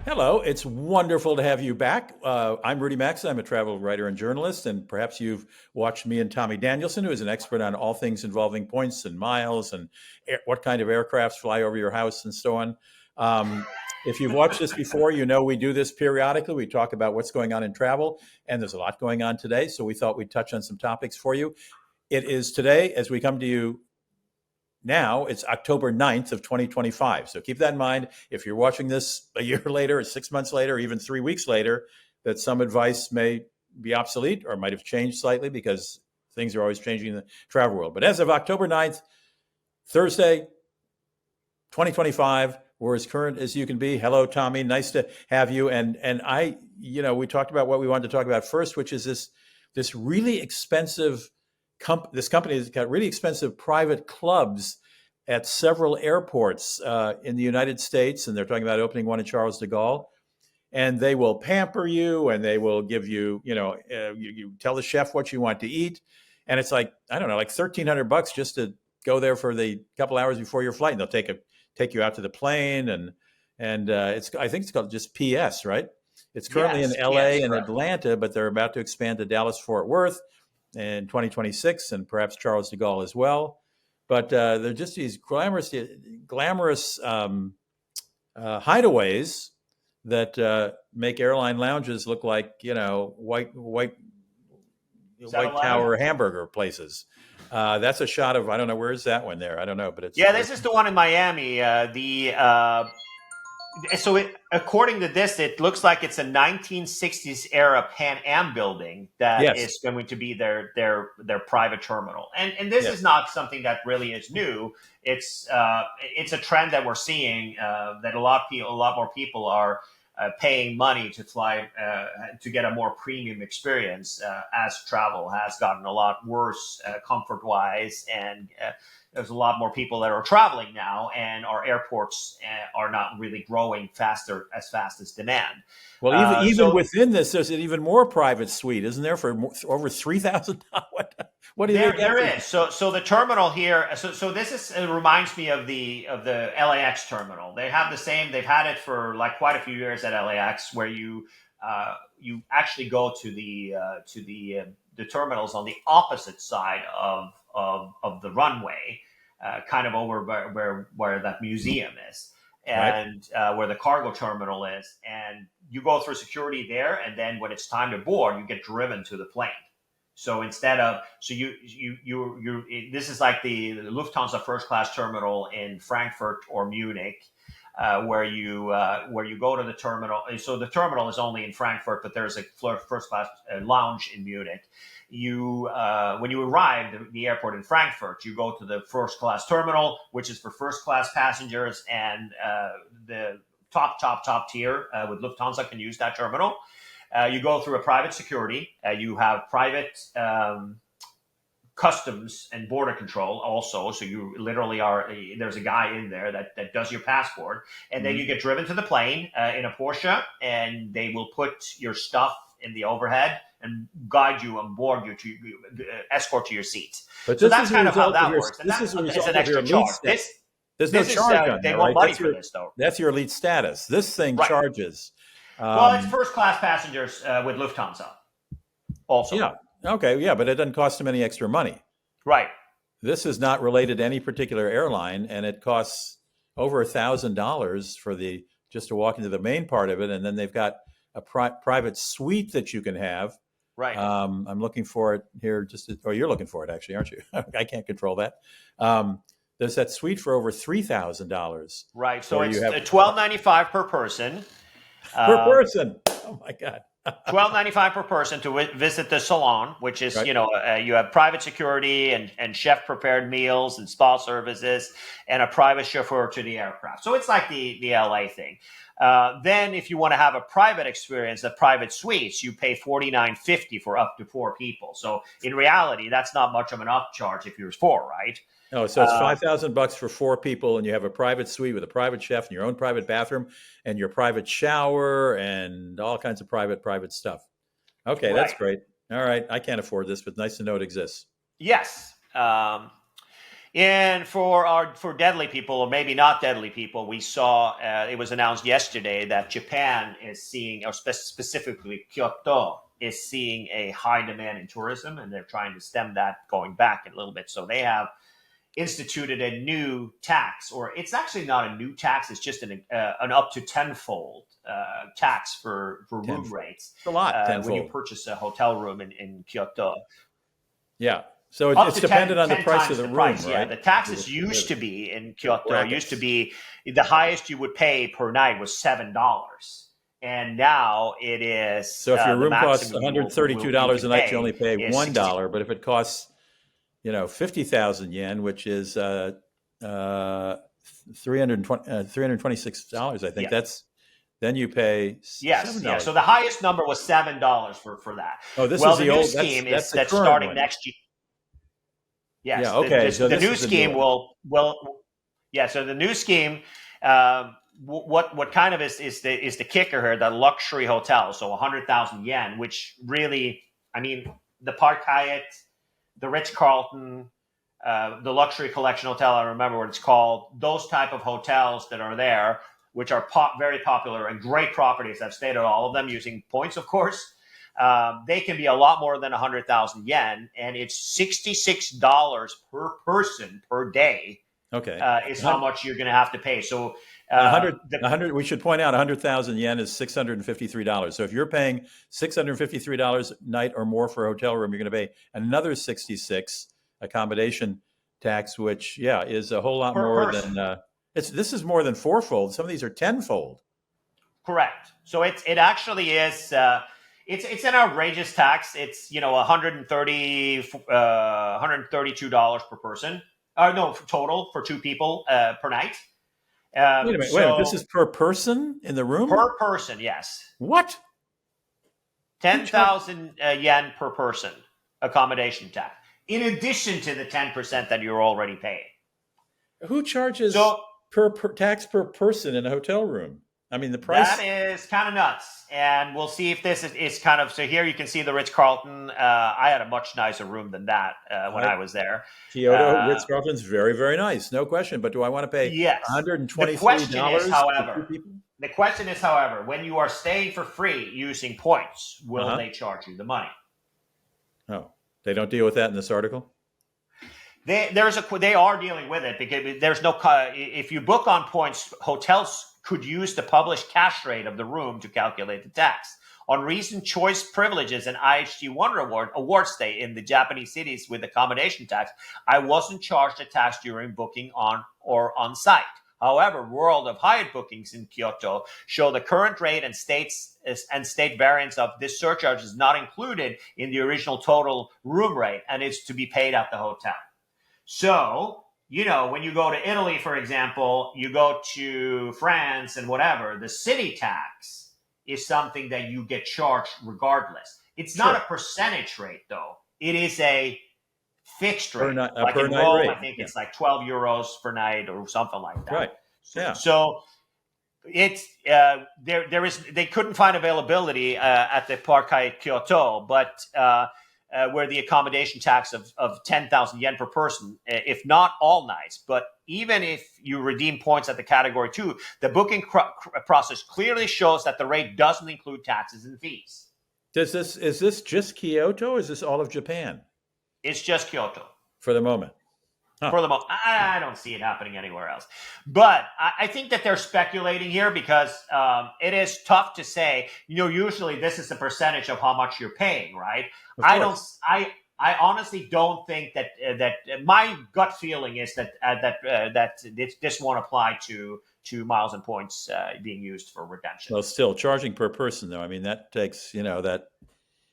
Hello, it's wonderful to have you back. I'm Rudy Maxa. I'm a travel writer and journalist, and perhaps you've watched me and Tommy Danielsen, who is an expert on all things involving points and miles and what kind of aircrafts fly over your house and so on. If you've watched this before, you know we do this periodically. We talk about what's going on in travel, and there's a lot going on today, so we thought we'd touch on some topics for you. It is today, as we come to you now, it's October 9th of 2025. So keep that in mind. If you're watching this a year later or 6 months later, or even 3 weeks later, that some advice may be obsolete or might have changed slightly because things are always changing in the travel world. But as of October 9th, Thursday, 2025, we're as current as you can be. Hello, Tommy. Nice to have you. And we talked about what we wanted to talk about first, which is this really expensive this company has got really expensive private clubs at several airports in the United States, and they're talking about opening one in Charles de Gaulle. And they will pamper you, and they will give you, you tell the chef what you want to eat, and it's like, I don't know, like $1,300 just to go there for the couple hours before your flight, and they'll take you out to the plane, and I think it's called just PS, right? It's currently in LA and Atlanta, but they're about to expand to Dallas Fort Worth in 2026, and perhaps Charles de Gaulle as well. But they're just these glamorous hideaways that make airline lounges look like white tower hamburger places. That's a shot of, I don't know, where is that one there? I don't know, but it's this is the one in Miami. According to this, it looks like it's a 1960s era Pan Am building that is going to be their private terminal. And this is not something that really is new. It's a trend that we're seeing that a lot more people are paying money to fly to get a more premium experience as travel has gotten a lot worse comfort wise, and there's a lot more people that are traveling now, and our airports are not really growing as fast as demand. Well, even within this, there's an even more private suite, isn't there, for over $3,000? What do you think? There is. So the terminal here. So it reminds me of the LAX terminal. They have the same. They've had it for like quite a few years at LAX, where you actually go to the terminals on the opposite side of the runway, kind of over where that museum is, and where the cargo terminal is, and you go through security there, and then when it's time to board, you get driven to the plane. So instead of this is like the Lufthansa first class terminal in Frankfurt or Munich, where you go to the terminal. So the terminal is only in Frankfurt, but there's a first class lounge in Munich. When you arrive at the airport in Frankfurt, you go to the first class terminal, which is for first class passengers, and the top tier with Lufthansa can use that terminal. You go through a private security. You have private customs and border control also. So you literally there's a guy in there that does your passport. And then you get driven to the plane in a Porsche, and they will put your stuff in the overhead and guide you and board you to escort to your seat. But so that's kind of how that works. And this is an extra charge. There's no charge on they that, want right? money for this, though. That's your elite status. This thing charges. Well, it's first class passengers with Lufthansa also. Yeah. Okay. Yeah, but it doesn't cost them any extra money. Right. This is not related to any particular airline, and it costs over $1,000 for just to walk into the main part of it, and then they've got a private suite that you can have. Right. I'm looking for it here. You're looking for it, actually, aren't you? I can't control that. There's that suite for over $3,000. Right. So it's $1,295 per person. Per person. Oh my God. $1,295 per person to visit the salon, which is, you have private security and chef prepared meals and spa services and a private chauffeur to the aircraft. So it's like the LA thing. Then if you want to have a private experience, the private suites, you pay $49.50 for up to 4 people. So in reality, that's not much of an upcharge if you're 4, right? Oh, so it's $5,000 for 4 people, and you have a private suite with a private chef and your own private bathroom and your private shower and all kinds of private stuff. Okay, That's great. All right, I can't afford this, but nice to know it exists. Yes. And for deadly people, or maybe not deadly people, we saw it was announced yesterday that Japan is seeing, or specifically Kyoto, is seeing a high demand in tourism, and they're trying to stem that going back a little bit. So they have instituted a new tax, or it's actually not a new tax; it's just an up to tenfold tax for room rates. It's a lot, when you purchase a hotel room in Kyoto. Yeah. So it's dependent on the price of the room, right? Yeah, the taxes used to be in Kyoto used to be the highest you would pay per night was $7, and now it is. So if your room costs $132 a night, you only pay $1. But if it costs, 50,000 yen, which is $326, I think then you pay $7. Yeah. So the highest number was $7 for that. Oh, this is the new old scheme that's that's starting next year. Yes. Yeah. Okay. So the new scheme will. So the new scheme. What kind of is the kicker here? The luxury hotel, so 100,000 yen, which really, I mean, the Park Hyatt, the Ritz Carlton, the Luxury Collection Hotel. I remember what it's called. Those type of hotels that are there, which are very popular and great properties. I've stayed at all of them using points, of course. They can be a lot more than 100,000 yen, and it's $66 per person per day. Okay, is how much you're going to have to pay. So 100. We should point out 100,000 yen is $653. So if you're paying $653 a night or more for a hotel room, you're going to pay another 66 accommodation tax, which is a whole lot more than. This is more than fourfold. Some of these are tenfold. Correct. So it actually is. It's an outrageous tax. It's $132 per person. No, total for two people per night. Wait a minute. Wait a minute. This is per person in the room? Per person, yes. What? 10,000 yen per person accommodation tax, in addition to the 10% that you're already paying. Who charges tax per person in a hotel room? I mean, the price. That is kind of nuts. And we'll see if this is kind of. So here you can see the Ritz Carlton. I had a much nicer room than that when I was there. Kyoto Ritz Carlton's very, very nice, no question. But do I want to pay $123? The question is, however, when you are staying for free using points, will they charge you the money? Oh, they don't deal with that in this article? They are dealing with it because there's no. If you book on points, hotels could use the published cash rate of the room to calculate the tax. On recent choice privileges and IHG Wonder Award stay in the Japanese cities with accommodation tax, I wasn't charged a tax during booking on site. However, World of Hyatt bookings in Kyoto show the current rate and state variance of this surcharge is not included in the original total room rate and is to be paid at the hotel. So, when you go to Italy, for example, you go to France and whatever, the city tax is something that you get charged regardless. It's not a percentage rate, though. It is a fixed rate. Like in Rome, rate. I think it's like 12 euros per night or something like that. Right. Yeah. So it's they couldn't find availability at the Park Hyatt Kyoto, but where the accommodation tax of 10,000 yen per person, if not all nights, but even if you redeem points at the category 2, the booking process clearly shows that the rate doesn't include taxes and fees. Is this just Kyoto or is this all of Japan? It's just Kyoto. For the moment. Huh. For the moment. I don't see it happening anywhere else. But I think that they're speculating here because it is tough to say, usually this is the percentage of how much you're paying, right? I honestly don't think that my gut feeling is that this won't apply to miles and points being used for redemption. Well, still charging per person, though. I mean, that takes, that.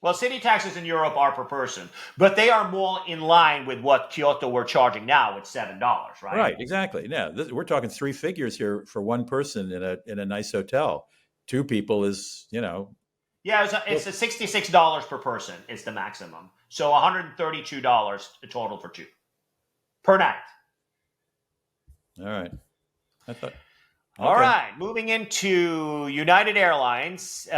Well, city taxes in Europe are per person, but they are more in line with what Kyoto we're charging now at $7, right? Right, exactly. Yeah, we're talking 3 figures here for one person in a nice hotel. 2 people is, Yeah, it's a $66 per person is the maximum. So $132 total for 2 per night. All right. All right. Moving into United Airlines.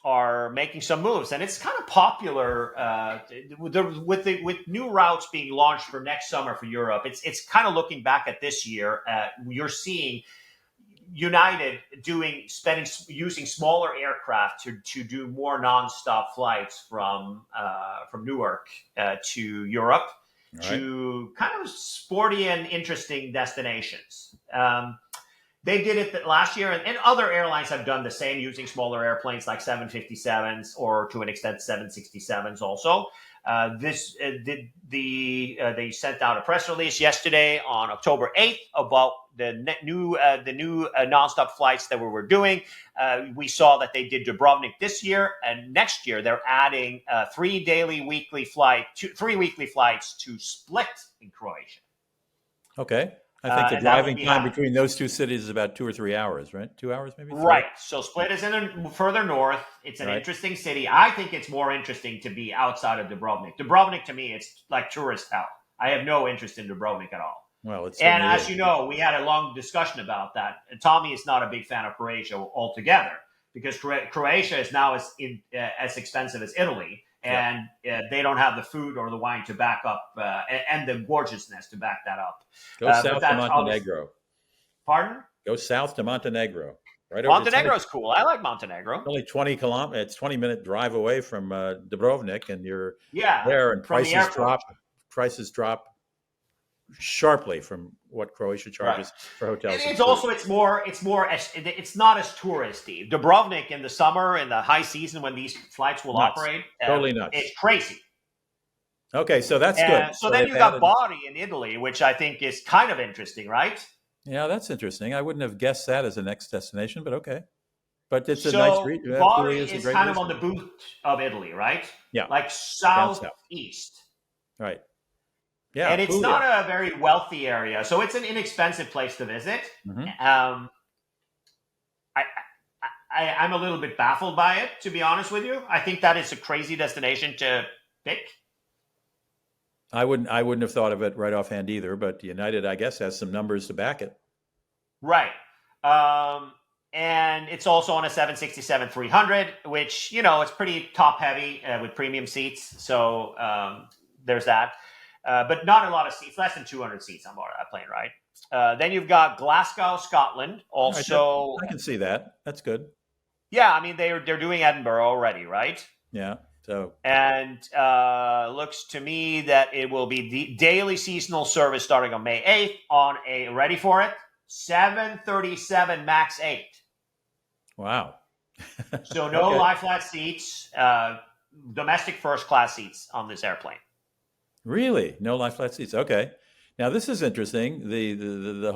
are making some moves, and it's kind of popular with new routes being launched for next summer for Europe. It's kind of looking back at this year. You're seeing United using smaller aircraft to do more nonstop flights from Newark to Europe to kind of sporty and interesting destinations. They did it last year, and other airlines have done the same using smaller airplanes like 757s or to an extent 767s also. They sent out a press release yesterday on October 8th about the new nonstop flights that we were doing. We saw that they did Dubrovnik this year, and next year they're adding 3 weekly flights to Split in Croatia. Okay. I think the driving time between those two cities is about 2 or 3 hours, right? 2 hours, maybe? 3? Right. So Split is further north. It's an interesting city. I think it's more interesting to be outside of Dubrovnik. Dubrovnik, to me, it's like tourist hell. I have no interest in Dubrovnik at all. Well, and as you know, we had a long discussion about that. Tommy is not a big fan of Croatia altogether because Croatia is now as expensive as Italy. And they don't have the food or the wine to back up, and the gorgeousness to back that up. Go south to Montenegro. Pardon? Go south to Montenegro. Right. Montenegro's cool. I like Montenegro. Only 20 kilometers. It's 20-minute drive away from Dubrovnik, and you're there. And prices drop sharply from what Croatia charges for hotels. And it's not as touristy. Dubrovnik in the summer, in the high season when these flights will operate, totally nuts. It's crazy. Okay, so that's good. So then you got Bari in Italy, which I think is kind of interesting, right? Yeah, that's interesting. I wouldn't have guessed that as a next destination, but okay. But it's a nice region. Bari is kind of on the boot of Italy, right? Yeah. Like southeast. Right. Yeah, and it's not a very wealthy area, so it's an inexpensive place to visit. Mm-hmm. I'm a little bit baffled by it, to be honest with you. I think that is a crazy destination to pick. I wouldn't have thought of it right offhand either, but United, I guess, has some numbers to back it. Right. And it's also on a 767-300, which, it's pretty top heavy with premium seats. So there's that. But not a lot of seats, less than 200 seats on board that plane, right? Then you've got Glasgow, Scotland. Also, I can see that. That's good. Yeah, I mean they're doing Edinburgh already, right? Yeah. So and looks to me that it will be the daily seasonal service starting on May 8th on a ready for it 737 MAX 8. Wow. So no lie flat seats, domestic first class seats on this airplane. Really? No lie flat seats. Okay. Now this is interesting. The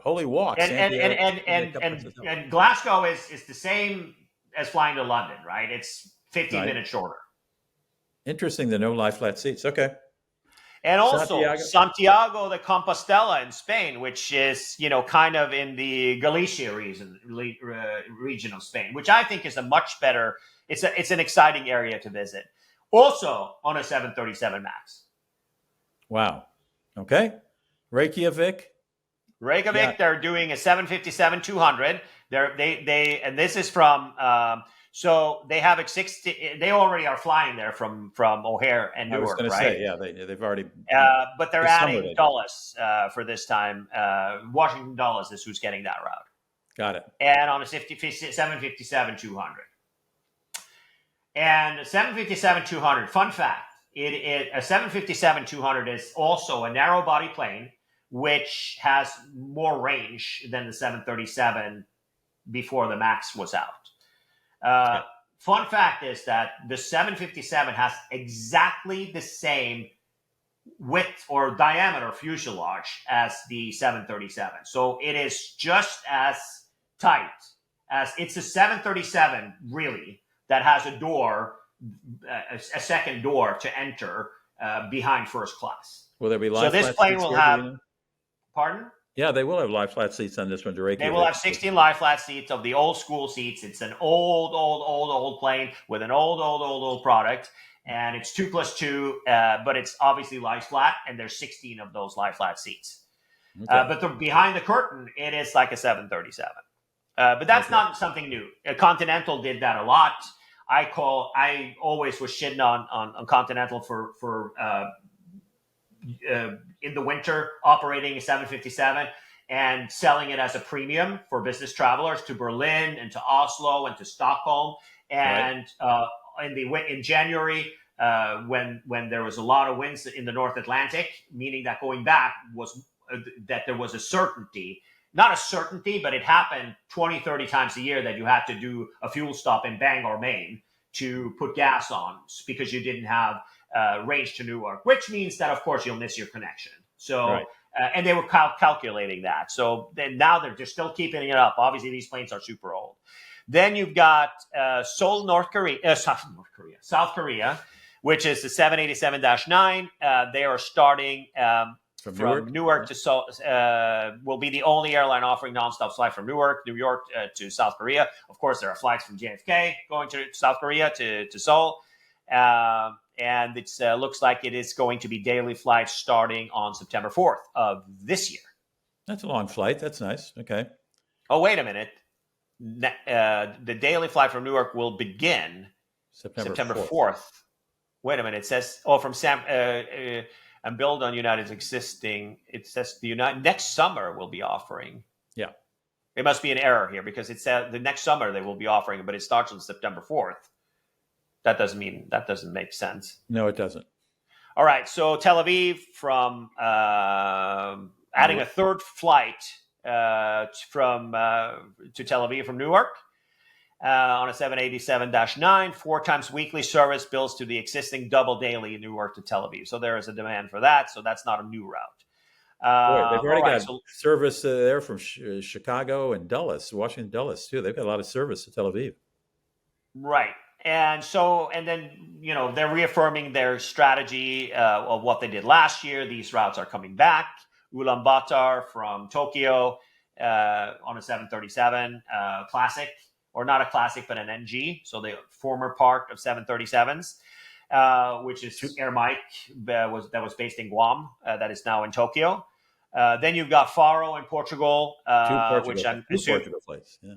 Holy Walk. And Glasgow is the same as flying to London, right? It's 15 minutes shorter. Interesting. The no lie flat seats. Okay. And also Santiago de Compostela in Spain, which is kind of in the Galicia region of Spain, which I think is a much better. It's an exciting area to visit. Also on a 737 MAX. Wow. Okay. Reykjavik. They're doing a 757-200. And this is from. So they have they already are flying there from O'Hare and Newark, I was going to say, yeah, they've already. But they're adding Dulles for this time. Washington Dulles is who's getting that route. Got it. And on a 757-200. And 757-200, fun fact, a 757-200 is also a narrow body plane, which has more range than the 737 before the MAX was out. Fun fact is that the 757 has exactly the same width or diameter fuselage as the 737. So it is just as tight as it's a 737, really, that has a door, a second door to enter behind first class. Will there be live flat seats? So this plane will have. Pardon? Yeah, they will have live flat seats on this one. They will have 16 live flat seats of the old school seats. It's an old plane with an old product, and it's 2+2, but it's obviously lie flat, and there's 16 of those lie flat seats. Okay. But behind the curtain, it is like a 737. But that's not something new. Continental did that a lot. I always was shitting on Continental for in the winter operating a 757 and selling it as a premium for business travelers to Berlin and to Oslo and to Stockholm. And in January, when there was a lot of winds in the North Atlantic, meaning that going back was that there was a certainty. Not a certainty, but it happened 20, 30 times a year that you had to do a fuel stop in Bangor, Maine to put gas on because you didn't have range to Newark, which means that, of course, you'll miss your connection. So, and they were calculating that. So then now they're just still keeping it up. Obviously, these planes are super old. Then you've got Seoul, South Korea, which is the 787-9. They are starting from Newark to Seoul. Will be the only airline offering nonstop flight from New York to South Korea. Of course, there are flights from JFK going to South Korea to Seoul. And it looks like it is going to be daily flights starting on September 4th of this year. That's a long flight. That's nice. Okay. Oh, wait a minute. The daily flight from Newark will begin September 4th. Wait a minute. It says, from and build on United's existing. It says the next summer will be offering. Yeah. It must be an error here because it said the next summer they will be offering, but it starts on September 4th. That doesn't make sense. No, it doesn't. All right. So Tel Aviv from adding a third flight to Tel Aviv from Newark on a 787-9, 4 times weekly service builds to the existing double daily Newark to Tel Aviv. So there is a demand for that. So that's not a new route. They've already got service there from Chicago and Dulles, Washington Dulles too. They've got a lot of service to Tel Aviv. Right. And then, they're reaffirming their strategy of what they did last year. These routes are coming back. Ulaanbaatar from Tokyo on a 737 classic, or not a classic, but an NG. So the former part of 737s, which is Air Mike that was based in Guam, that is now in Tokyo. Then you've got Faro in Portugal, which I'm assuming. Portugal flights. Yeah.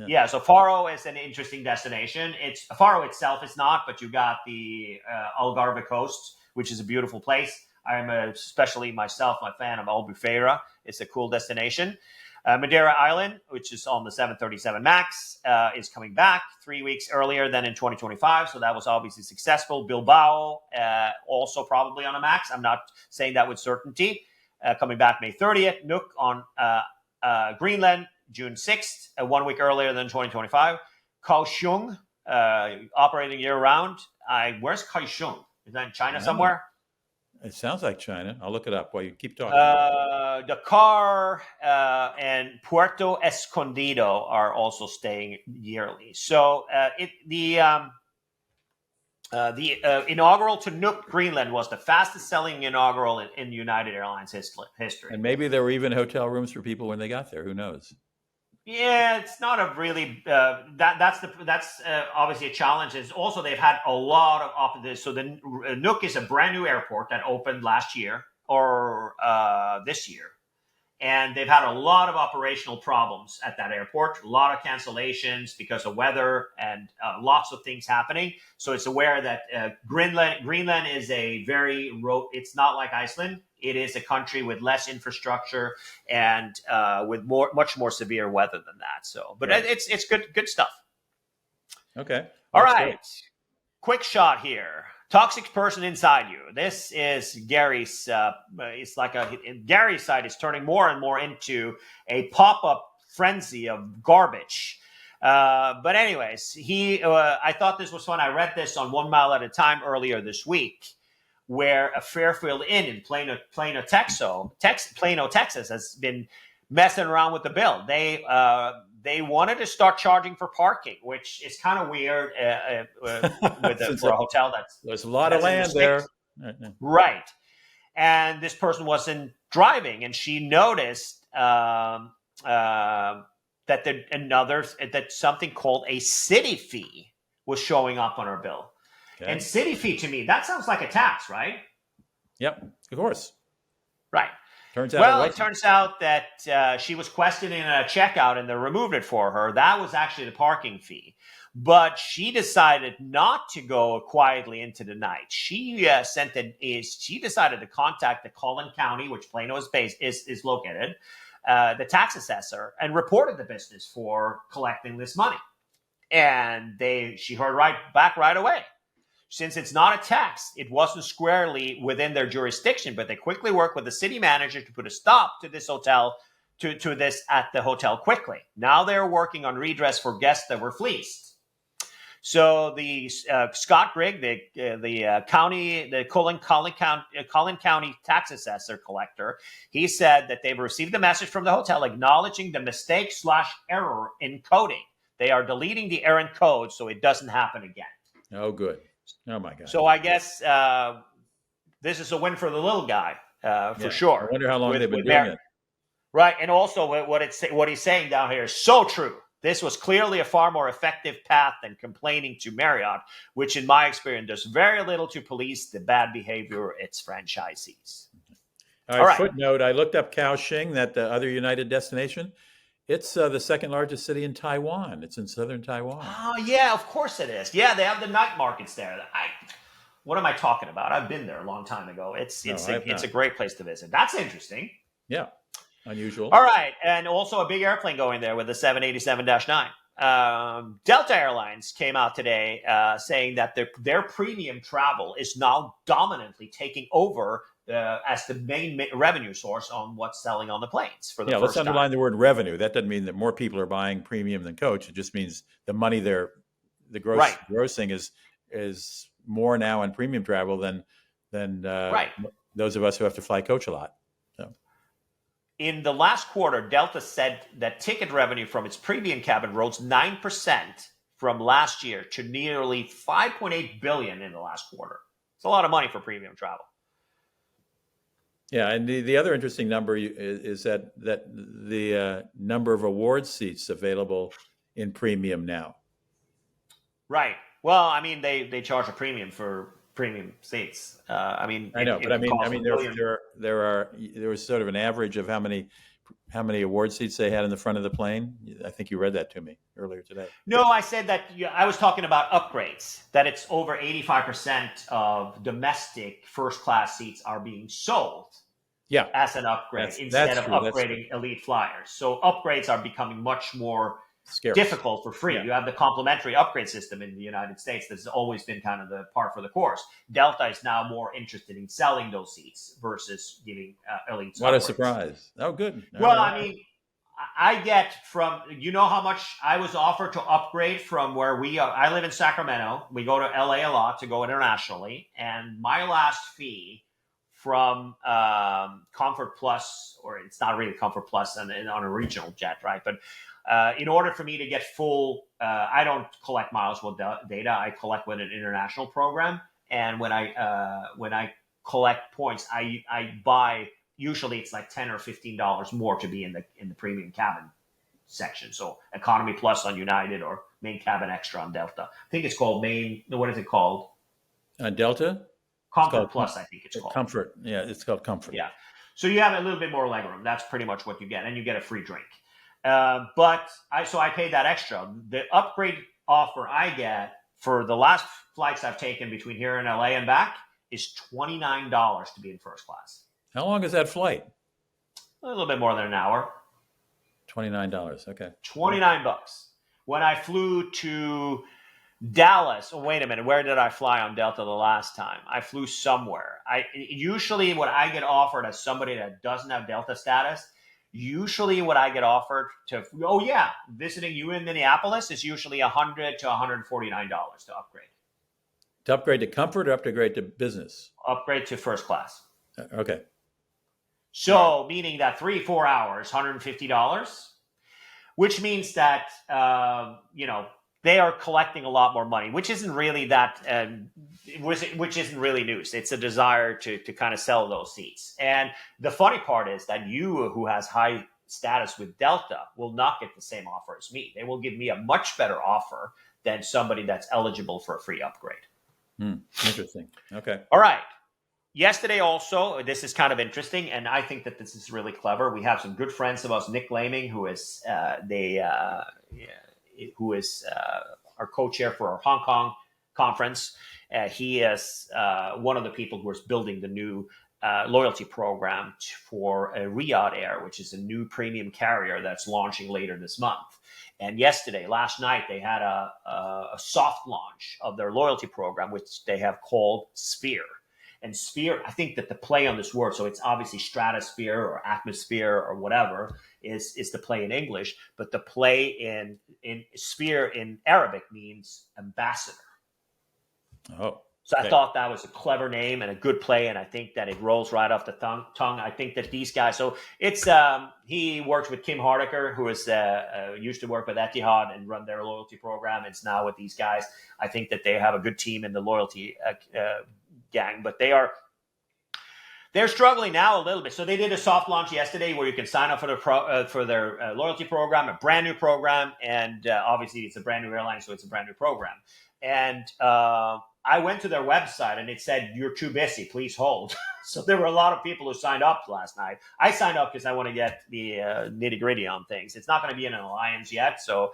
Yeah, so Faro is an interesting destination. Faro itself is not, but you got the Algarve coast, which is a beautiful place. I'm especially myself a fan of Albufeira. It's a cool destination. Madeira Island, which is on the 737 MAX, is coming back 3 weeks earlier than in 2025. So that was obviously successful. Bilbao, also probably on a MAX. I'm not saying that with certainty. Coming back May 30th. Nuuk on Greenland, June 6th, 1 week earlier than 2025. Kaohsiung, operating year-round. Where's Kaohsiung? Is that in China somewhere? It sounds like China. I'll look it up while you keep talking. Dakar and Puerto Escondido are also staying yearly. So the inaugural to Nuuk, Greenland was the fastest-selling inaugural in United Airlines history. And maybe there were even hotel rooms for people when they got there. Who knows? Yeah, it's not a really that's obviously a challenge. Is also they've had a lot of this. So the Nuuk is a brand new airport that opened last year or this year, and they've had a lot of operational problems at that airport. A lot of cancellations because of weather and lots of things happening. So it's aware that Greenland is it's not like Iceland. It is a country with less infrastructure and with much more severe weather than that. So, but it's good stuff. Okay. All right. Great. Quick shot here. Toxic person inside you. This is Gary's. Gary's site is turning more and more into a pop-up frenzy of garbage. But anyways, I thought this was fun. I read this on 1 Mile at a Time earlier this week, where a Fairfield Inn in Plano, Texas, has been messing around with the bill. They wanted to start charging for parking, which is kind of weird for a hotel. There's a lot of land there, right? And this person wasn't driving, and she noticed that that something called a city fee was showing up on her bill. Okay. And city fee, to me, that sounds like a tax, right? Yep, of course. Right. Turns out Well, it it wasn't. turns out that she was questioning a checkout and they removed it for her. That was actually the parking fee. But she decided not to go quietly into the night. She she decided to contact the Collin County, which Plano is located, the tax assessor, and reported the business for collecting this money. And she heard right back right away. Since it's not a tax, it wasn't squarely within their jurisdiction, but they quickly worked with the city manager to put a stop to this hotel, to this at the hotel quickly. Now they're working on redress for guests that were fleeced. So the Scott Grigg, the Collin County tax assessor collector, he said that they've received a message from the hotel acknowledging the mistake/error in coding. They are deleting the errant code so it doesn't happen again. Oh, good. Oh my God. So I guess this is a win for the little guy, for sure. I wonder how long they've been doing it. Right, and also what he's saying down here is so true. This was clearly a far more effective path than complaining to Marriott, which in my experience does very little to police the bad behavior of its franchisees. All right. Footnote, I looked up Kaohsiung, that other United destination. It's the second largest city in Taiwan. It's in southern Taiwan. Oh, yeah, of course it is. Yeah, they have the night markets there. What am I talking about? I've been there a long time ago. It's a great place to visit. That's interesting. Yeah, unusual. All right, and also a big airplane going there with the 787-9. Delta Airlines came out today saying that their premium travel is now dominantly taking over as the main revenue source on what's selling on the planes for the first time. Let's underline the word revenue. That doesn't mean that more people are buying premium than coach. It just means the money grossing is more now in premium travel than those of us who have to fly coach a lot. So. In the last quarter, Delta said that ticket revenue from its premium cabin rose 9% from last year to nearly $5.8 billion in the last quarter. It's a lot of money for premium travel. Yeah, and the other interesting number is that the number of award seats available in premium now. Right. Well, I mean, they charge a premium for premium seats. I know, but there was sort of an average of how many award seats they had in the front of the plane. I think you read that to me earlier today. No, I said that I was talking about upgrades. That it's over 85% of domestic first class seats are being sold. Yeah, as an upgrade instead of upgrading elite flyers. So upgrades are becoming much more difficult for free. Yeah. You have the complimentary upgrade system in the United States that's always been kind of the par for the course. Delta is now more interested in selling those seats versus giving elites. What upgrades. A surprise. Oh, good. Well, I mean, I get from, how much I was offered to upgrade from where I live in Sacramento. We go to LA a lot to go internationally. And my last fee from Comfort Plus, or it's not really Comfort Plus on a regional jet, right? But in order for me to get full, I don't collect miles with data. I collect with an international program, and when I collect points, I buy. Usually, it's like $10 or $15 more to be in the premium cabin section. So Economy Plus on United or Main Cabin Extra on Delta. I think it's called Main. What is it called? Delta. Comfort Plus, I think it's called. Comfort. Yeah, it's called Comfort. Yeah. So you have a little bit more legroom. That's pretty much what you get. And you get a free drink. But I paid that extra. The upgrade offer I get for the last flights I've taken between here and LA and back is $29 to be in first class. How long is that flight? A little bit more than an hour. $29. Okay. $29. When I flew to Dallas. Oh, wait a minute. Where did I fly on Delta the last time? I flew somewhere. Usually what I get offered as somebody that doesn't have Delta status, usually what I get offered visiting you in Minneapolis is usually $100 to $149 to upgrade. To upgrade to comfort or upgrade to business? Upgrade to first class. Okay. So meaning that 3-4 hours, $150, which means that, they are collecting a lot more money, which isn't really which isn't really news. It's a desire to kind of sell those seats. And the funny part is that you, who has high status with Delta, will not get the same offer as me. They will give me a much better offer than somebody that's eligible for a free upgrade. Interesting. Okay. All right. yesterday also, this is kind of interesting, and I think that this is really clever. We have some good friends of us, Nick Laming, who is our co-chair for our Hong Kong conference. He is one of the people who is building the new loyalty program for Riyadh Air, which is a new premium carrier that's launching later this month. And last night, they had a soft launch of their loyalty program, which they have called Sphere. And Sphere, I think that the play on this word, so it's obviously stratosphere or atmosphere or whatever, is the play in English, but the play in Sphere in Arabic means ambassador. Oh. So I thought that was a clever name and a good play, and I think that it rolls right off the tongue. I think that these guys, so it's he works with Kim Hardaker, who is used to work with Etihad and run their loyalty program. It's now with these guys. I think that they have a good team in the loyalty gang, but they're struggling now a little bit. So they did a soft launch yesterday where you can sign up for their loyalty program, a brand new program, and obviously it's a brand new airline, so it's a brand new program. And I went to their website and it said, "You're too busy, please hold." So there were a lot of people who signed up last night. I signed up because I want to get the nitty gritty on things. It's not going to be in an alliance yet. So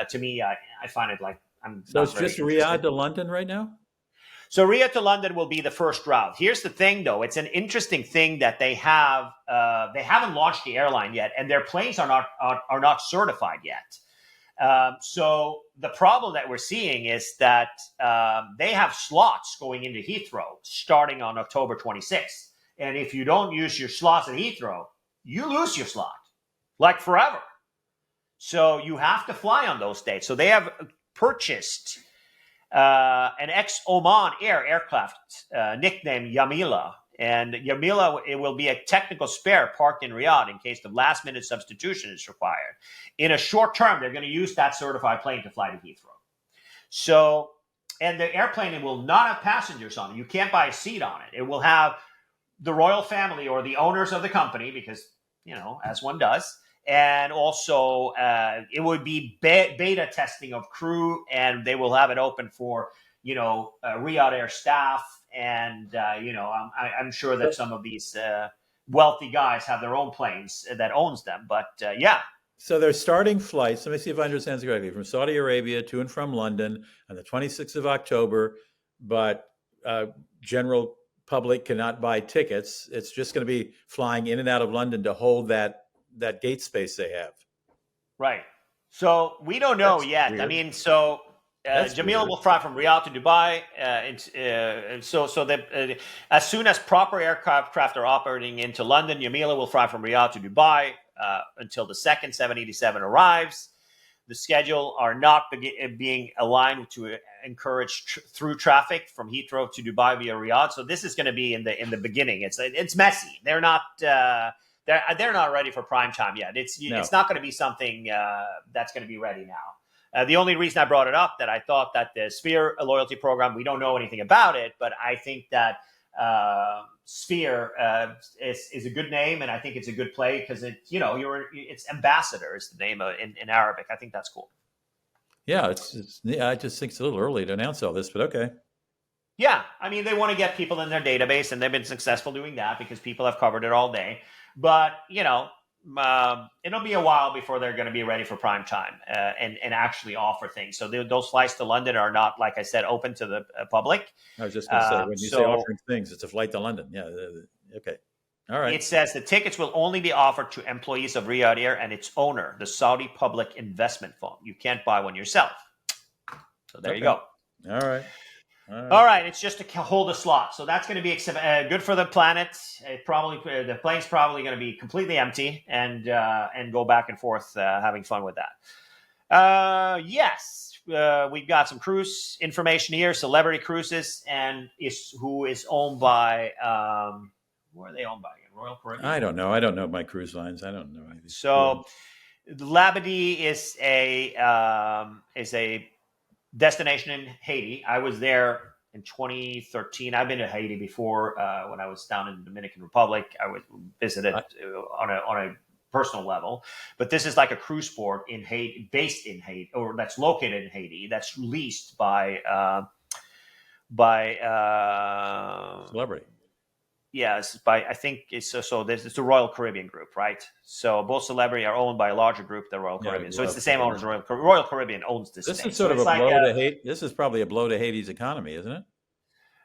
to me, I find it like I'm. So it's just Riyadh to London right now? So Riyadh to London will be the first route. Here's the thing, though. It's an interesting thing that they have. They haven't launched the airline yet, and their planes are not certified yet. So the problem that we're seeing is that they have slots going into Heathrow starting on October 26th. And if you don't use your slots at Heathrow, you lose your slot, like forever. So you have to fly on those dates. So they have purchased an ex-Oman Air aircraft nicknamed Yamila. And Yamila, it will be a technical spare parked in Riyadh in case the last-minute substitution is required. In a short term, they're going to use that certified plane to fly to Heathrow. So, and the airplane will not have passengers on it. You can't buy a seat on it. It will have the royal family or the owners of the company, because, as one does. And also, it would be beta testing of crew, and they will have it open for, Riyadh Air staff. And, I'm sure that some of these wealthy guys have their own planes that owns them. But, yeah. So they're starting flights, let me see if I understand this correctly, from Saudi Arabia to and from London on the 26th of October. But general public cannot buy tickets. It's just going to be flying in and out of London to hold that gate space they have. Right. So we don't know yet. Weird. I mean, so... Jamila will fly from Riyadh to Dubai. As soon as proper aircraft are operating into London, Jamila will fly from Riyadh to Dubai until the second 787 arrives. The schedule are not being aligned to encourage through traffic from Heathrow to Dubai via Riyadh. So this is going to be in the beginning. It's messy. They're not ready for prime time yet. It's not going to be something that's going to be ready now. The only reason I brought it up, that I thought that the Sphere loyalty program, we don't know anything about it, but I think that Sphere is a good name, and I think it's a good play because it's ambassador is the name in Arabic. I think that's cool. Yeah, I just think it's a little early to announce all this, but okay. Yeah, I mean, they want to get people in their database, and they've been successful doing that because people have covered it all day. But it'll be a while before they're going to be ready for prime time and actually offer things. So those flights to London are not, like I said, open to the public. I was just going to say, when you say offering things, it's a flight to London. Yeah. Okay. All right. It says the tickets will only be offered to employees of Riyadh Air and its owner, the Saudi Public Investment Fund. You can't buy one yourself. So there you go. All right. All right, it's just to hold a slot, so that's going to be good for the planet. The plane's probably going to be completely empty and go back and forth, having fun with that. Yes, we've got some cruise information here. Celebrity Cruises, and who is owned by where are they owned by? Royal Caribbean. I don't know my cruise lines. I don't know. So, Labadee is a destination in Haiti. I was there in 2013. I've been to Haiti before when I was down in the Dominican Republic. I would visit it on a personal level. But this is like a cruise port in Haiti, based in Haiti, or that's located in Haiti. That's leased by Celebrity. Yes, I think it's the Royal Caribbean Group, right? So both Celebrity are owned by a larger group, the Royal Caribbean. So it's the same owners. Royal Caribbean owns this This thing. is sort of it's a blow to Haiti. This is probably a blow to Haiti's economy, isn't it?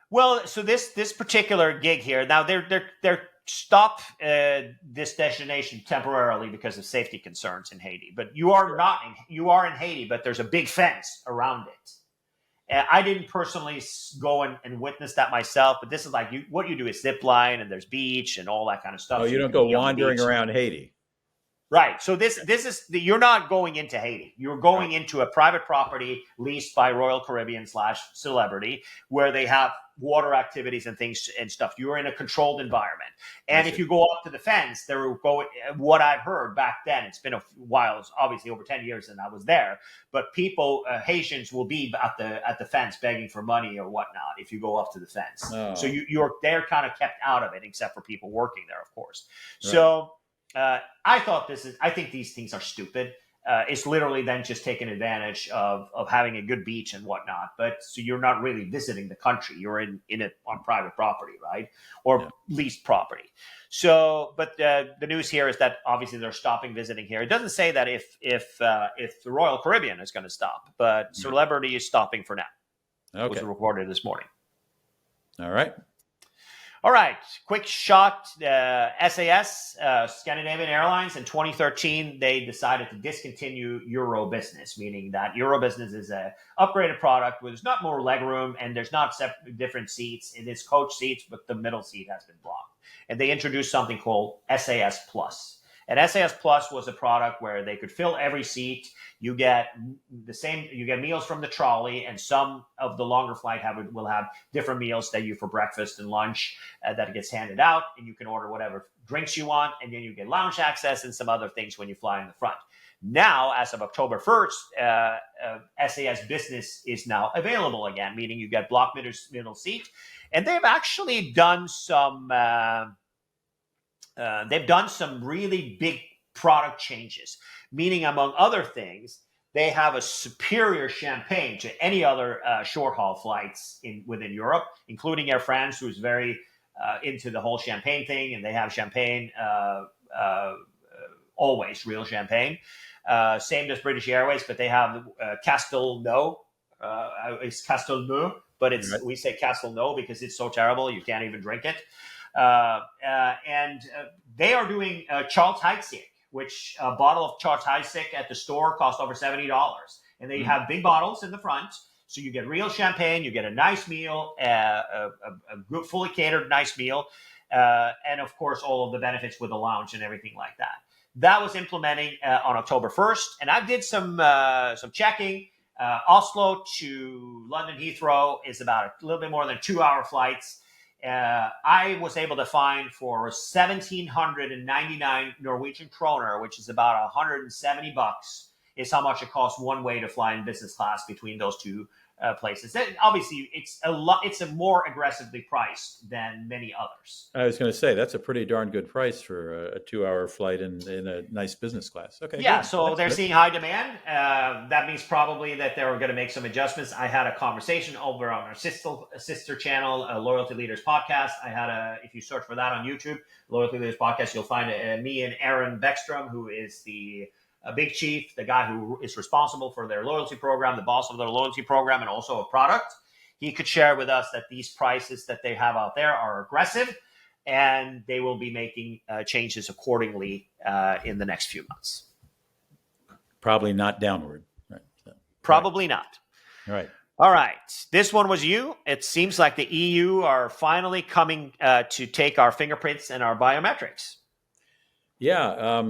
Well, so this particular gig here, now they're stopped this destination temporarily because of safety concerns in Haiti. But you are in Haiti, but there's a big fence around it. I didn't personally go and witness that myself, but this is like what you do is zip line and there's beach and all that kind of stuff. Oh, you don't go wandering around Haiti. Right. So this is you're not going into Haiti. You're going into a private property leased by Royal Caribbean / Celebrity, where they have water activities and things and stuff. You're in a controlled environment. And if you go up to the fence, there will go what I've heard back then. It's been a while. It's obviously over 10 years, and I was there. But people, Haitians, will be at the fence begging for money or whatnot if you go up to the fence. Oh. So they're kind of kept out of it, except for people working there, of course. Right. So. I think these things are stupid. It's literally then just taking advantage of having a good beach and whatnot. But so you're not really visiting the country. You're in it on private property, right? Or leased property. So, but the news here is that obviously they're stopping visiting here. It doesn't say that if the Royal Caribbean is going to stop, but Celebrity is stopping for now. Okay. It was reported this morning. All right, quick shot. SAS, Scandinavian Airlines, in 2013, they decided to discontinue Euro business, meaning that Euro business is an upgraded product where there's not more legroom and there's not different seats. It is coach seats, but the middle seat has been blocked. And they introduced something called SAS Plus. And SAS Plus was a product where they could fill every seat. You get meals from the trolley, and some of the longer flight will have different meals that you for breakfast and lunch that gets handed out, and you can order whatever drinks you want, and then you get lounge access and some other things when you fly in the front. Now, as of October 1st, SAS Business is now available again, meaning you get block middle seat, and they've actually done some really big product changes, meaning, among other things, they have a superior champagne to any other short-haul flights within Europe, including Air France, who's very into the whole champagne thing, and they have champagne, always real champagne. Same as British Airways, but they have Castelnau. It's Castelnau, but we say Castelnau because it's so terrible you can't even drink it. And they are doing Charles Heidsieck, which a bottle of Charles Heidsieck at the store costs over $70. And they have big bottles in the front. So you get real champagne, you get a nice meal, a good, fully catered nice meal, and of course all of the benefits with the lounge and everything like that. That was implementing on October 1st. And I did some checking. Oslo to London Heathrow is about a little bit more than 2-hour flights. I was able to find for 1,799 Norwegian kroner, which is about $170, is how much it costs one way to fly in business class between those two places. And obviously, it's a more aggressively priced than many others. I was going to say that's a pretty darn good price for a 2-hour flight in a nice business class. Okay. Yeah, good. So they're seeing high demand. That means probably that they're going to make some adjustments. I had a conversation over on our sister channel, Loyalty Leaders Podcast. If you search for that on YouTube, Loyalty Leaders Podcast, you'll find me and Aaron Beckstrom, who is the big chief, the guy who is responsible for their loyalty program, the boss of their loyalty program, and also a product. He could share with us that these prices that they have out there are aggressive, and they will be making changes accordingly in the next few months. Probably not downward. Right. So, probably not. Right. All right. This one was you. It seems like the EU are finally coming to take our fingerprints and our biometrics. Yeah,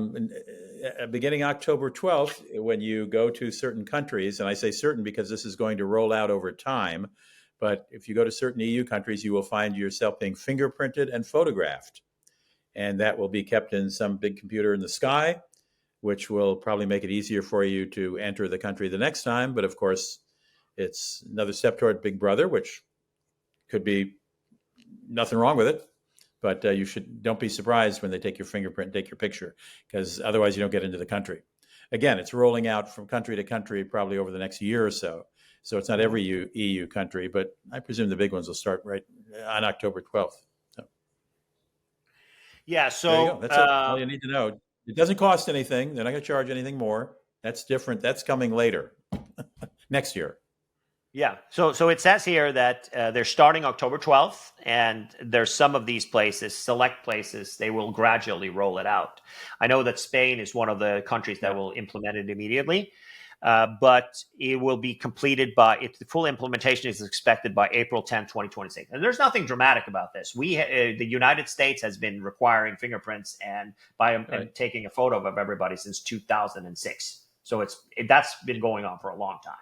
beginning October 12th, when you go to certain countries, and I say certain because this is going to roll out over time, but if you go to certain EU countries, you will find yourself being fingerprinted and photographed. And that will be kept in some big computer in the sky, which will probably make it easier for you to enter the country the next time. But of course, it's another step toward Big Brother, which could be nothing wrong with it. But don't be surprised when they take your fingerprint, take your picture, because otherwise you don't get into the country. Again, it's rolling out from country to country probably over the next year or so. So it's not every EU country, but I presume the big ones will start right on October 12th. So. Yeah. There you go. So That's all you need to know. It doesn't cost anything. They're not going to charge anything more. That's different. That's coming later, next year. yeah. So it says here that they're starting October 12th, and there's some of these places, select places, they will gradually roll it out. I know that Spain is one of the countries that will implement it immediately, but it will be completed the full implementation is expected by April 10th, 2026. And there's nothing dramatic about this. The United States has been requiring fingerprints and taking a photo of everybody since 2006. So that's been going on for a long time.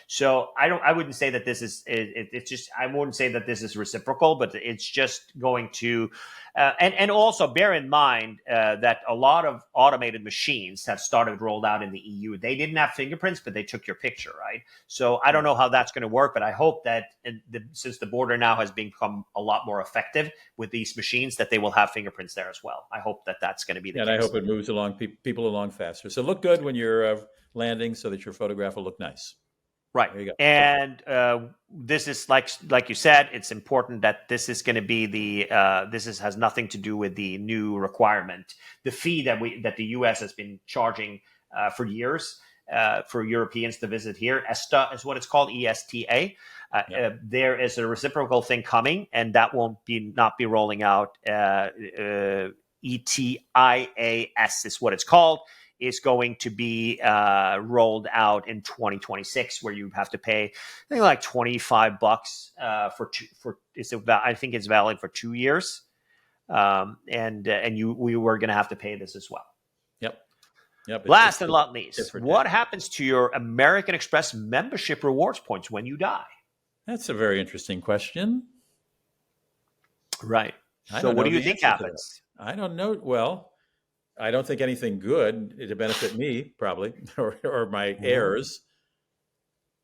So I wouldn't say that this is, it's just, I wouldn't say that this is reciprocal, but it's just going to, and also bear in mind that a lot of automated machines have started rolled out in the EU. They didn't have fingerprints, but they took your picture, right? So I don't know how that's going to work, but I hope that since the border now has become a lot more effective with these machines, that they will have fingerprints there as well. I hope that that's going to be the case. And I hope it moves along, people along faster. So look good when you're landing so that your photograph will look nice. Right. There you go. And this is like you said, it's important that this is going to be has nothing to do with the new requirement. The fee that the US has been charging for years for Europeans to visit here, ESTA is what it's called, ESTA. There is a reciprocal thing coming, and that won't not be rolling out. ETIAS is what it's called. Is going to be rolled out in 2026, where you have to pay, I think, like $25 I think it's valid for 2 years, and we were going to have to pay this as well. Yep. Last and not least, what happens to your American Express membership rewards points when you die? That's a very interesting question. Right. So what do you think happens? I don't know. Well, I don't think anything good to benefit me, probably, or my heirs.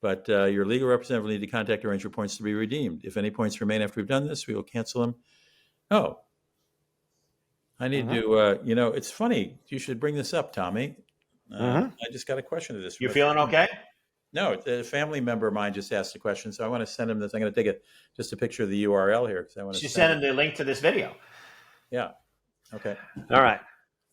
But your legal representative will need to contact arrange for points to be redeemed. If any points remain after we've done this, we will cancel them. Oh, I need to, it's funny. You should bring this up, Tommy. I just got a question to this. You feeling okay? No, a family member of mine just asked a question, so I want to send him this. I'm going to take just a picture of the URL here because I want to. Send him the link to this video. Yeah. Okay. All right.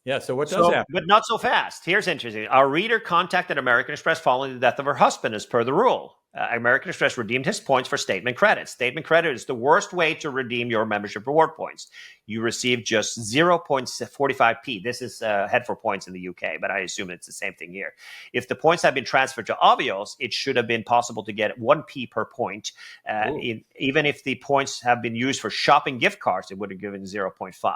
Yeah, so what does happen? But not so fast. Here's interesting. Our reader contacted American Express following the death of her husband, as per the rule. American Express redeemed his points for statement credit. Statement credit is the worst way to redeem your membership reward points. You receive just 0.45p. This is head for points in the UK, but I assume it's the same thing here. If the points have been transferred to Avios, it should have been possible to get 1p per point. Even if the points have been used for shopping gift cards, it would have given 0.5.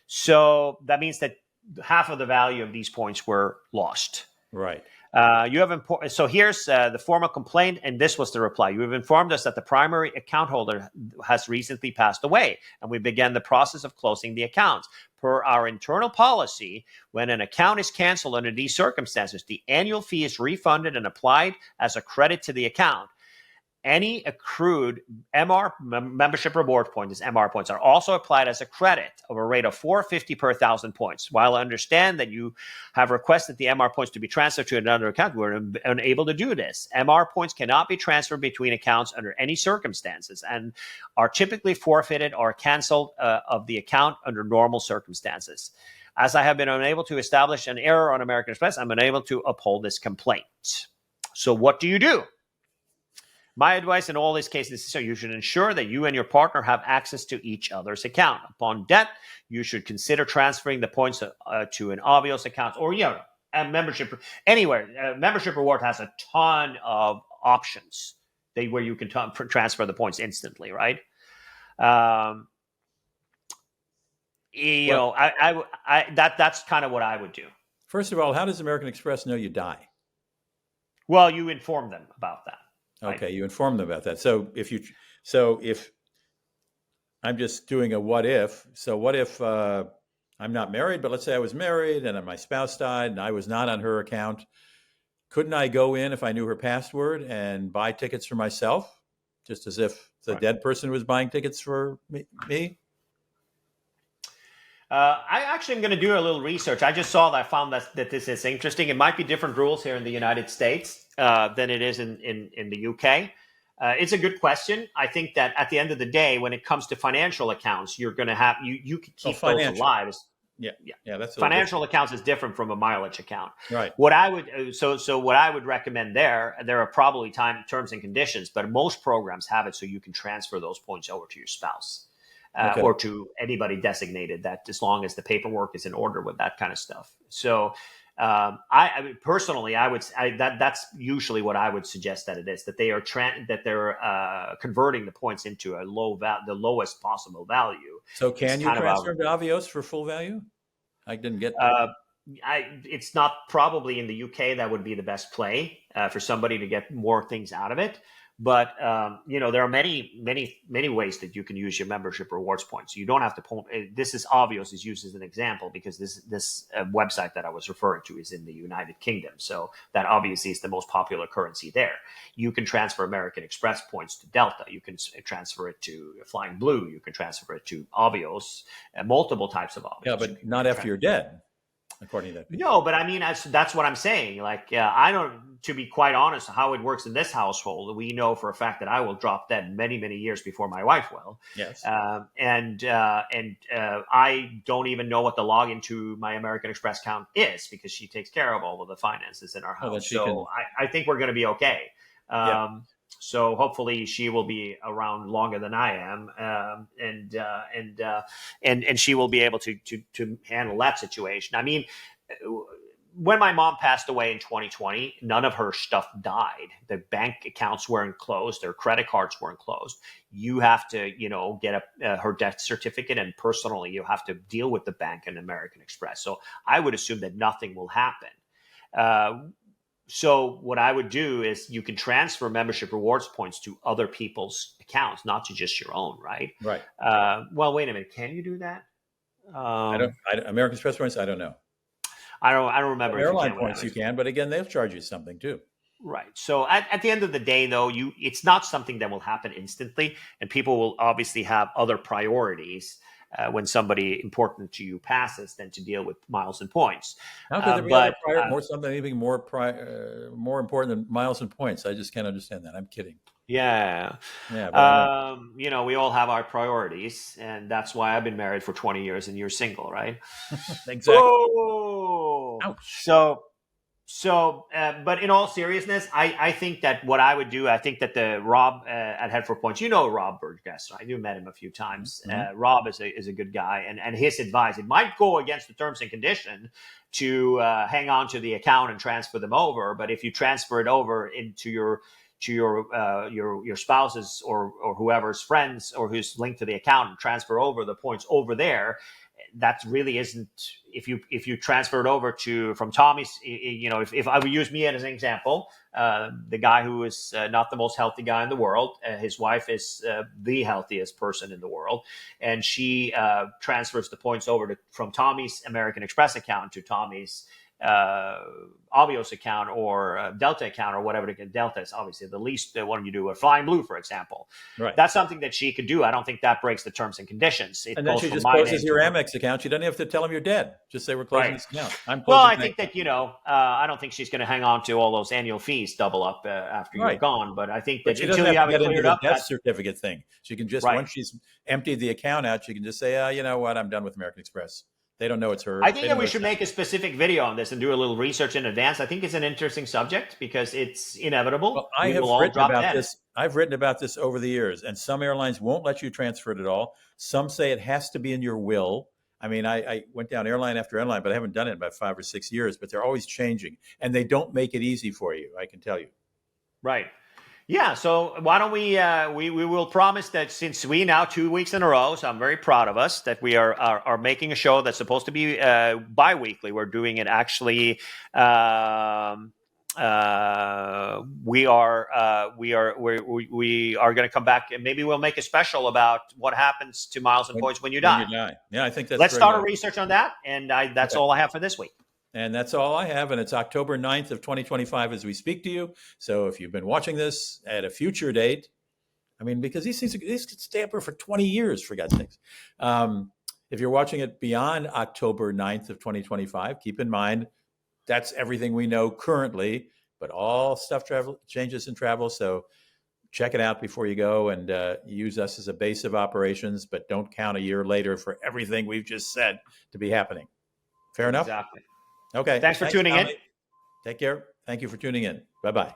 So that means that half of the value of these points were lost. Right. So here's the formal complaint, and this was the reply. You have informed us that the primary account holder has recently passed away, and we began the process of closing the accounts. Per our internal policy, when an account is canceled under these circumstances, the annual fee is refunded and applied as a credit to the account. Any accrued MR membership reward points, MR points, are also applied as a credit of a rate of $4.50 per 1,000 points. While I understand that you have requested the MR points to be transferred to another account, we're unable to do this. MR points cannot be transferred between accounts under any circumstances and are typically forfeited or canceled of the account under normal circumstances. As I have been unable to establish an error on American Express, I'm unable to uphold this complaint. So what do you do? My advice in all these cases is so you should ensure that you and your partner have access to each other's account. Upon death, you should consider transferring the points to an Avios account or, a membership. Anywhere, membership reward has a ton of options where you can transfer the points instantly, right? That's kind of what I would do. First of all, how does American Express know you die? Well, you inform them about that. Okay, you inform them about that. So if I'm just doing a what if, so what if I'm not married, but let's say I was married and my spouse died and I was not on her account, couldn't I go in if I knew her password and buy tickets for myself, just as if the dead person was buying tickets for me? I actually am going to do a little research. I just saw that. I found that this is interesting. It might be different rules here in the United States than it is in the UK. It's a good question. I think that at the end of the day, when it comes to financial accounts, you're going to have you can keep those alive. Yeah, that's financial accounts is different from a mileage account. Right. What I would so what I would recommend there are probably terms and conditions, but most programs have it so you can transfer those points over to your spouse or to anybody designated. That as long as the paperwork is in order with that kind of stuff. So. I mean, personally, that's usually what I would suggest that it is, that they are converting the points into the lowest possible value. So can you transfer to Avios for full value? I didn't get. It's not probably in the UK that would be the best play for somebody to get more things out of it. But there are many ways that you can use your membership rewards points. You don't have to. This is Avios is used as an example because this website that I was referring to is in the United Kingdom, so that obviously is the most popular currency there. You can transfer American Express points to Delta. You can transfer it to Flying Blue. You can transfer it to Avios. Multiple types of Avios. Yeah, but not after you're dead. According to that. No, but I mean, that's what I'm saying. Like, I don't, to be quite honest, how it works in this household. We know for a fact that I will drop dead many, many years before my wife will. Yes. And I don't even know what the login to my American Express account is because she takes care of all of the finances in our house. I think we're going to be okay. So hopefully she will be around longer than I am, and she will be able to handle that situation. I mean, when my mom passed away in 2020, none of her stuff died. The bank accounts weren't closed, their credit cards weren't closed. You have to, get her death certificate, and personally, you have to deal with the bank and American Express. So I would assume that nothing will happen. So what I would do is you can transfer membership rewards points to other people's accounts, not to just your own, right? Right. Well, wait a minute. Can you do that? American Express points, I don't know. I don't remember. Airline points you can, but again, they'll charge you something too. Right. So at the end of the day, though, it's not something that will happen instantly, and people will obviously have other priorities when somebody important to you passes than to deal with miles and points. How could there be anything more important than miles and points? I just can't understand that. I'm kidding. Yeah. We all have our priorities, and that's why I've been married for 20 years and you're single, right? Exactly. Oh! Ouch. But in all seriousness, I think that what I would do, I think that the Rob at Head for Points, Rob Burgess, right? You met him a few times. Mm-hmm. Rob is a good guy, and his advice, it might go against the terms and condition to hang on to the account and transfer them over, but if you transfer it over into your spouse's or whoever's friends or who's linked to the account and transfer over the points over there, that really isn't. If you transfer it over from Tommy's, if I would use me as an example, the guy who is not the most healthy guy in the world, his wife is the healthiest person in the world, and she transfers the points over from Tommy's American Express account to Tommy's Avios account or Delta account or whatever. Delta is obviously the least one you do, a Flying Blue, for example. Right. That's something that she could do. I don't think that breaks the terms and conditions. And then she just closes your Amex account. She doesn't have to tell them you're dead. Just say we're closing this account. I think that, I don't think she's going to hang on to all those annual fees double up after you're gone. But I think that until you have it cleared up, death certificate thing. She can just, once she's emptied the account out, she can just say, you know what, I'm done with American Express. They don't know it's her. I think that we should make a specific video on this and do a little research in advance. I think it's an interesting subject because it's inevitable. Well, I've written about this over the years, and some airlines won't let you transfer it at all. Some say it has to be in your will. I mean, I went down airline after airline, but I haven't done it in about 5 or 6 years. But they're always changing, and they don't make it easy for you. I can tell you. Right. Yeah, so why don't we will promise that since we now 2 weeks in a row, so I'm very proud of us that we are making a show that's supposed to be bi-weekly. We're doing it actually. We are going to come back and maybe we'll make a special about what happens to miles and points when you die. Yeah, I think that's. Let's start a research on that, and that's all I have for this week. And that's all I have. And it's October 9th of 2025 as we speak to you. So if you've been watching this at a future date, I mean, because these could stay up for 20 years, for God's sakes. If you're watching it beyond October 9th of 2025, keep in mind, that's everything we know currently, but all stuff changes in travel. So check it out before you go, and use us as a base of operations, but don't count a year later for everything we've just said to be happening. Fair enough? Exactly. Okay. Thanks for tuning in. Take care. Thank you for tuning in. Bye-bye.